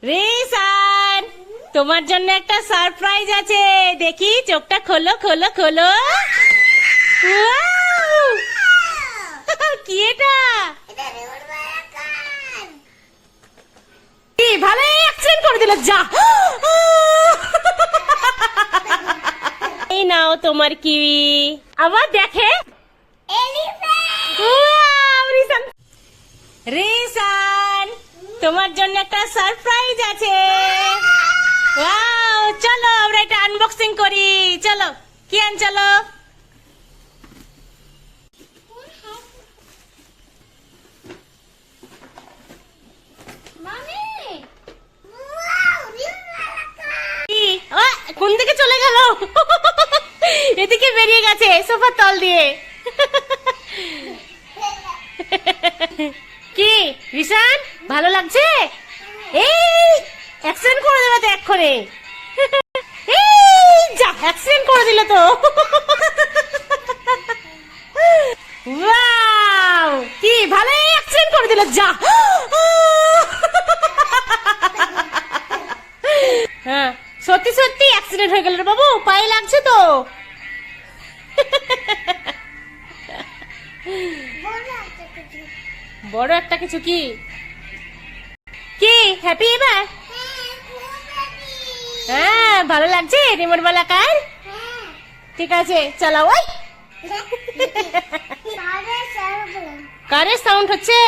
রিসান, তোমার জন্য একটা সারপ্রাইজ আছে। দেখি, চোখটা খোলো খোলো খোলো। Wow! কি এটা? কি ভালো অ্যাক্সিডেন্ট করে দিল। যা, এই নাও তোমার কিউই। আবার দেখে রিসান, তোমার জন্য একটা সারপ্রাইজ আছে। ওয়াও, চলো আমরা এটা আনবক্সিং করি। চলো কিয়ান, চলো। কোন দিকে চলে গেল? এদিকে বেরিয়ে গেছে সোফার তল দিয়ে। কি রিসান, ভালো লাগছে? এই অ্যাক্সিডেন্ট করে দেবে তো এক্ষুনি। এই যা, অ্যাক্সিডেন্ট করে দিল তো। ওয়াও, কি ভালো অ্যাক্সিডেন্ট করে দিল। যা, হ্যাঁ সত্যি সত্যি অ্যাক্সিডেন্ট হয়ে গেল রে বাবু। পায়ে লাগছে তো? বড় একটা কিছু? কি কি হ্যাপি এবার? হ্যাঁ ভালো লাগছে রিমোট ওয়ালা কার? ঠিক আছে চালাও। ওই কারের সাউন্ড হচ্ছে।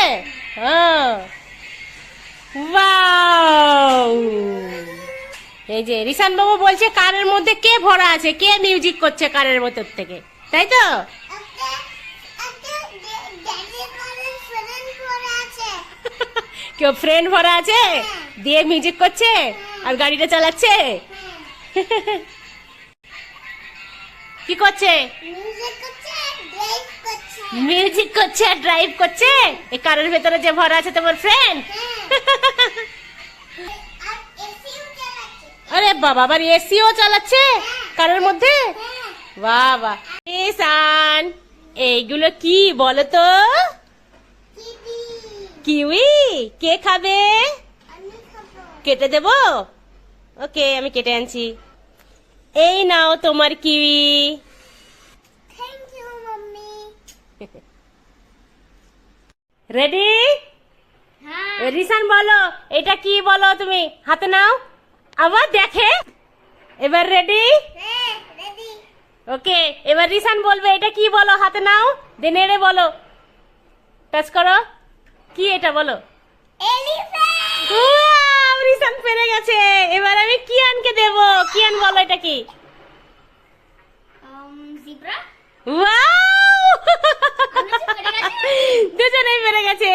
ওয়াও, এই যে রিসান বাবু বলছে কারের মধ্যে কে ভরা আছে, কে মিউজিক করছে কারের ভেতর থেকে, তাই তো? কেউ ফ্রেন্ড ভরা আছে, দিয়ে মিউজিক করছে আর গাড়িটা চালাচ্ছে। কি করছে? মিউজিক করছে আর ড্রাইভ করছে। এই কারের ভেতরে যে ভরা আছে তোমার ফ্রেন্ড। আরে বাবা, আবার এসিও চালাচ্ছে কারের মধ্যে। বাহ বাহ। রিসান, এইগুলো কি বলো তো? কিউই। কে খাবে? কেটে দেব? ওকে, আমি কেটে আনছি। এই নাও তোমার কিউই। রেডি? রিসান বলো এটা কি, বলো তুমি, হাতে নাও। আবার দেখে। এবার রেডি? ওকে, এবার রিসান বলবে এটা কি, বলো, হাতে নাও, নেড়ে বলো, টাচ করো। কি এটা বলো? রিসান পেরে গেছে। এবার আমি কিয়ানকে দেব। কিয়ান বলো এটা কি? দুজনেই পেরে গেছে।